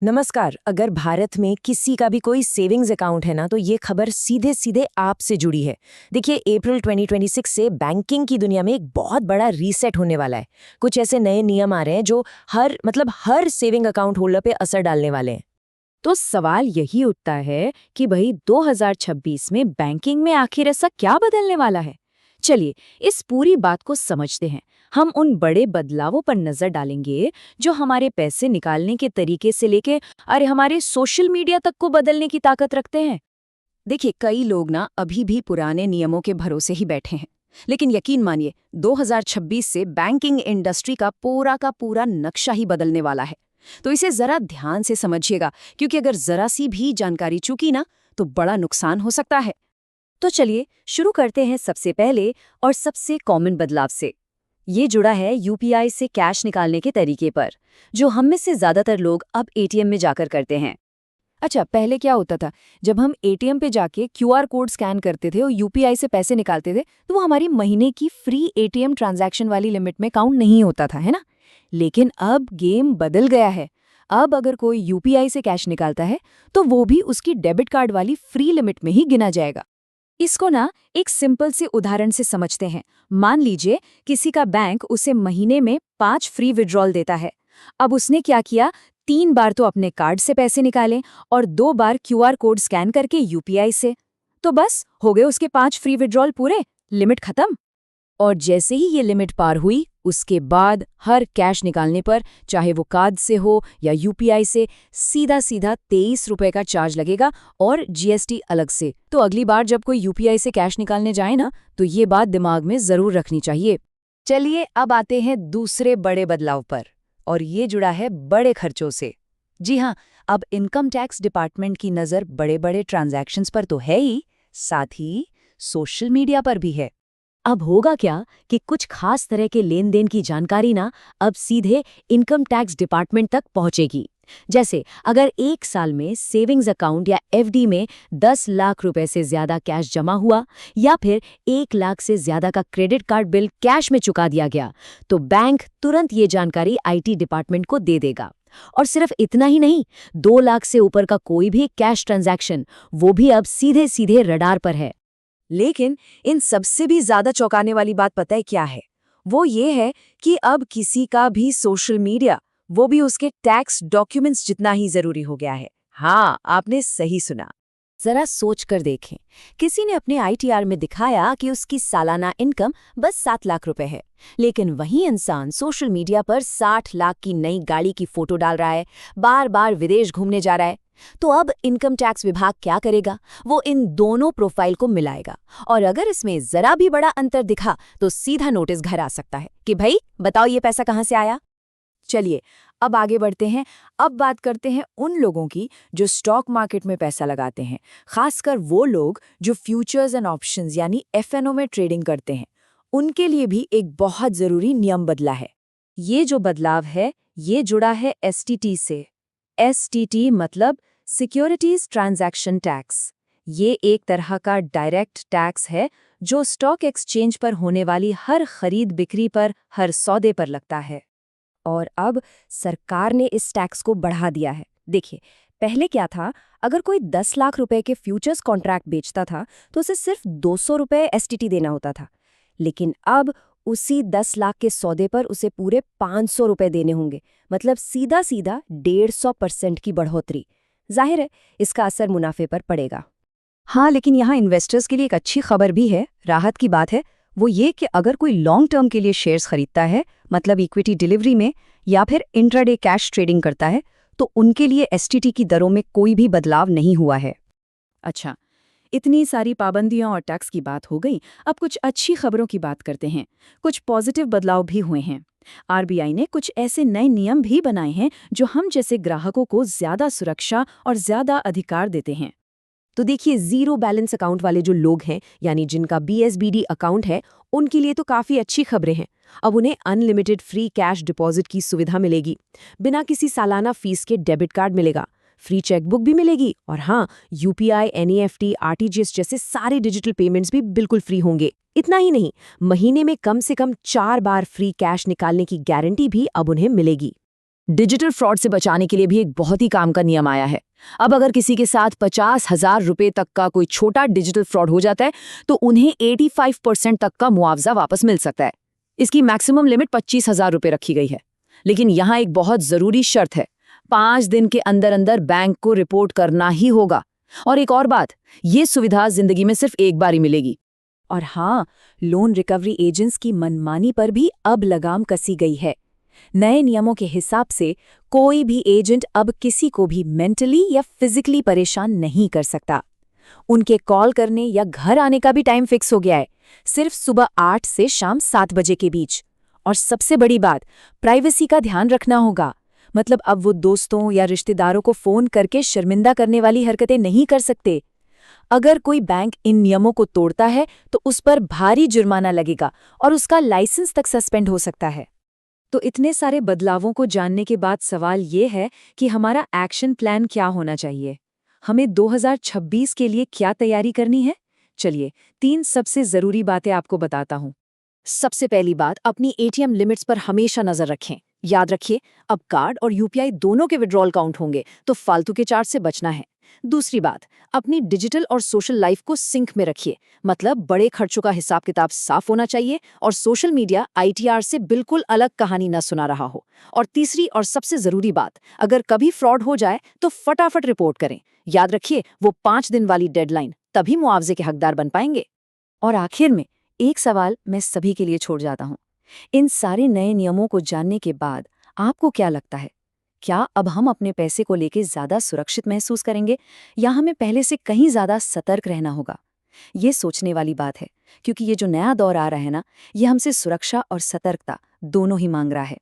नमस्कार। अगर भारत में किसी का भी कोई सेविंग्स अकाउंट है ना, तो ये खबर सीधे सीधे आपसे जुड़ी है। देखिए, अप्रैल 2026 से बैंकिंग की दुनिया में एक बहुत बड़ा रीसेट होने वाला है। कुछ ऐसे नए नियम आ रहे हैं जो हर सेविंग अकाउंट होल्डर पे असर डालने वाले हैं। तो सवाल यही उठता है कि भाई 2026 में बैंकिंग में आखिर ऐसा क्या बदलने वाला है। चलिए इस पूरी बात को समझते हैं। हम उन बड़े बदलावों पर नजर डालेंगे जो हमारे पैसे निकालने के तरीके से लेके हमारे सोशल मीडिया तक को बदलने की ताकत रखते हैं। देखिए, कई लोग ना अभी भी पुराने नियमों के भरोसे ही बैठे हैं। लेकिन यकीन मानिए, 2026 से बैंकिंग इंडस्ट्री का पूरा नक्शा ही बदलने वाला है। तो इसे जरा ध्यान से समझिएगा, क्योंकि अगर जरा सी भी जानकारी चूकी ना, तो बड़ा नुकसान हो सकता है। तो चलिए शुरू करते हैं सबसे पहले और सबसे कॉमन बदलाव से। ये जुड़ा है यूपीआई से कैश निकालने के तरीके पर, जो हम में से ज्यादातर लोग अब एटीएम में जाकर करते हैं। अच्छा, पहले क्या होता था? जब हम एटीएम पे जाके क्यूआर कोड स्कैन करते थे और यूपीआई से पैसे निकालते थे, तो वो हमारी महीने की फ्री एटीएम ट्रांजैक्शन वाली लिमिट में काउंट नहीं होता था, है ना? लेकिन अब गेम बदल गया है। अब अगर कोई यूपीआई से कैश निकालता है, तो वो भी उसकी डेबिट कार्ड वाली फ्री लिमिट में ही गिना जाएगा। इसको ना एक सिंपल से उदाहरण से समझते हैं। मान लीजिए किसी का बैंक उसे महीने में 5 फ्री विड्रॉल देता है। अब उसने क्या किया, 3 बार तो अपने कार्ड से पैसे निकाले और 2 बार क्यूआर कोड स्कैन करके यूपीआई से। तो बस हो गए उसके 5 फ्री विड्रॉल पूरे, लिमिट खत्म। और जैसे ही ये लिमिट पार हुई, उसके बाद हर कैश निकालने पर, चाहे वो कार्ड से हो या यूपीआई से, सीधा सीधा 23 रुपए का चार्ज लगेगा और जीएसटी अलग से। तो अगली बार जब कोई यूपीआई से कैश निकालने जाए ना, तो ये बात दिमाग में जरूर रखनी चाहिए। चलिए अब आते हैं दूसरे बड़े बदलाव पर, और ये जुड़ा है बड़े खर्चों से। जी हाँ, अब इनकम टैक्स डिपार्टमेंट की नज़र बड़े बड़े ट्रांजैक्शंस पर तो है ही, साथ ही सोशल मीडिया पर भी है। अब होगा क्या कि कुछ खास तरह के लेन देन की जानकारी ना अब सीधे इनकम टैक्स डिपार्टमेंट तक पहुंचेगी। जैसे अगर एक साल में सेविंग्स अकाउंट या एफडी में 10 लाख रुपए से ज्यादा कैश जमा हुआ, या फिर 1 लाख से ज्यादा का क्रेडिट कार्ड बिल कैश में चुका दिया गया, तो बैंक तुरंत ये जानकारी आईटी डिपार्टमेंट को दे देगा। और सिर्फ इतना ही नहीं, 2 लाख से ऊपर का कोई भी कैश ट्रांजैक्शन, वो भी अब सीधे सीधे रडार पर है। लेकिन इन सबसे भी ज्यादा चौंकाने वाली बात पता है क्या है? वो ये है कि अब किसी का भी सोशल मीडिया, वो भी उसके टैक्स डॉक्यूमेंट्स जितना ही जरूरी हो गया है। हाँ, आपने सही सुना। जरा सोच कर देखें, किसी ने अपने आईटीआर में दिखाया कि उसकी सालाना इनकम बस 7 लाख रुपए है, लेकिन वही इंसान सोशल मीडिया पर 60 लाख की नई गाड़ी की फोटो डाल रहा है, बार बार विदेश घूमने जा रहा है। तो अब इनकम टैक्स विभाग क्या करेगा? वो इन दोनों प्रोफाइल को मिलाएगा, और अगर इसमें जरा भी बड़ा अंतर दिखा, तो सीधा नोटिस घर आ सकता है कि भाई बताओ ये पैसा कहाँ से आया। चलिए अब आगे बढ़ते हैं। अब बात करते हैं उन लोगों की जो स्टॉक मार्केट में पैसा लगाते हैं, खासकर वो लोग जो फ्यूचर्स एंड ऑप्शंस यानी एफएनओ में ट्रेडिंग करते हैं। उनके लिए भी एक बहुत जरूरी नियम बदला है। ये जो बदलाव है, ये जुड़ा है एसटीटी से। एसटीटी मतलब सिक्योरिटीज ट्रांजैक्शन टैक्स। ये एक तरह का डायरेक्ट टैक्स है जो स्टॉक एक्सचेंज पर होने वाली हर खरीद बिक्री पर, हर सौदे पर लगता है। और अब सरकार ने इस टैक्स को बढ़ा दिया है। देखिए, पहले क्या था, अगर कोई 10 लाख रुपए के फ्यूचर्स कॉन्ट्रैक्ट बेचता था तो उसे सिर्फ 200 रुपए एसटीटी देना होता था। लेकिन अब उसी 10 लाख के सौदे पर उसे पूरे 500 रुपए देने होंगे। मतलब सीधा सीधा 150% की बढ़ोतरी। जाहिर है इसका असर मुनाफे पर पड़ेगा। हाँ, लेकिन यहाँ इन्वेस्टर्स के लिए एक अच्छी खबर भी है, राहत की बात है। वो ये कि अगर कोई लॉन्ग टर्म के लिए शेयर्स खरीदता है, मतलब इक्विटी डिलीवरी में, या फिर इंट्राडे कैश ट्रेडिंग करता है, तो उनके लिए एसटीटी की दरों में कोई भी बदलाव नहीं हुआ है। अच्छा, इतनी सारी पाबंदियों और टैक्स की बात हो गई। अब कुछ अच्छी खबरों की बात करते हैं। कुछ पॉजिटिव बदलाव भी हुए हैं। आरबीआई ने कुछ ऐसे नए नियम भी बनाए हैं जो हम जैसे ग्राहकों को ज्यादा सुरक्षा और ज्यादा अधिकार देते हैं। तो देखिए, जीरो बैलेंस अकाउंट वाले जो लोग हैं, यानी जिनका बीएसबीडी अकाउंट है, उनके लिए तो काफ़ी अच्छी खबरें हैं। अब उन्हें अनलिमिटेड फ्री कैश डिपॉजिट की सुविधा मिलेगी। बिना किसी सालाना फीस के डेबिट कार्ड मिलेगा, फ्री चेकबुक भी मिलेगी, और हाँ, यूपीआई, एनईएफटी, आरटीजीएस जैसे सारे डिजिटल पेमेंट्स भी बिल्कुल फ्री होंगे। इतना ही नहीं, महीने में कम से कम 4 बार फ्री कैश निकालने की गारंटी भी अब उन्हें मिलेगी। डिजिटल फ्रॉड से बचाने के लिए भी एक बहुत ही काम का नियम आया है। अब अगर किसी के साथ 50,000 रुपए तक का कोई छोटा डिजिटल फ्रॉड हो जाता है तो उन्हें 85% तक का मुआवजा वापस मिल सकता है। इसकी मैक्सिमम लिमिट 25,000 रुपए रखी गई है। लेकिन यहाँ एक बहुत जरूरी शर्त है, 5 दिन के अंदर अंदर बैंक को रिपोर्ट करना ही होगा। और एक और बात, ये सुविधा जिंदगी में सिर्फ एक बार ही मिलेगी। और हाँ, लोन रिकवरी एजेंट्स की मनमानी पर भी अब लगाम कसी गई है। नए नियमों के हिसाब से कोई भी एजेंट अब किसी को भी मेंटली या फिजिकली परेशान नहीं कर सकता। उनके कॉल करने या घर आने का भी टाइम फिक्स हो गया है, सिर्फ सुबह 8 से शाम 7 बजे के बीच। और सबसे बड़ी बात, प्राइवेसी का ध्यान रखना होगा। मतलब अब वो दोस्तों या रिश्तेदारों को फोन करके शर्मिंदा करने वाली हरकतें नहीं कर सकते। अगर कोई बैंक इन नियमों को तोड़ता है तो उस पर भारी जुर्माना लगेगा और उसका लाइसेंस तक सस्पेंड हो सकता है। तो इतने सारे बदलावों को जानने के बाद सवाल ये है कि हमारा एक्शन प्लान क्या होना चाहिए? हमें 2026 के लिए क्या तैयारी करनी है? चलिए, 3 सबसे जरूरी बातें आपको बताता हूँ। सबसे पहली बात, अपनी एटीएम लिमिट्स पर हमेशा नजर रखें। याद रखिए, अब कार्ड और यूपीआई दोनों के विड्रॉल काउंट होंगे, तो फालतू के चार्ज से बचना है। दूसरी बात, अपनी डिजिटल और सोशल लाइफ को सिंक में रखिए। मतलब बड़े खर्चों का हिसाब किताब साफ होना चाहिए और सोशल मीडिया आईटीआर से बिल्कुल अलग कहानी न सुना रहा हो। और तीसरी और सबसे जरूरी बात, अगर कभी फ्रॉड हो जाए तो फटाफट रिपोर्ट करें। याद रखिए, वो 5 दिन वाली डेडलाइन, तभी मुआवजे के हकदार बन पाएंगे। और आखिर में एक सवाल मैं सभी के लिए छोड़ जाता हूँ। इन सारे नए नियमों को जानने के बाद आपको क्या लगता है? क्या अब हम अपने पैसे को लेकर ज्यादा सुरक्षित महसूस करेंगे या हमें पहले से कहीं ज्यादा सतर्क रहना होगा? ये सोचने वाली बात है, क्योंकि ये जो नया दौर आ रहा है ना, ये हमसे सुरक्षा और सतर्कता दोनों ही मांग रहा है।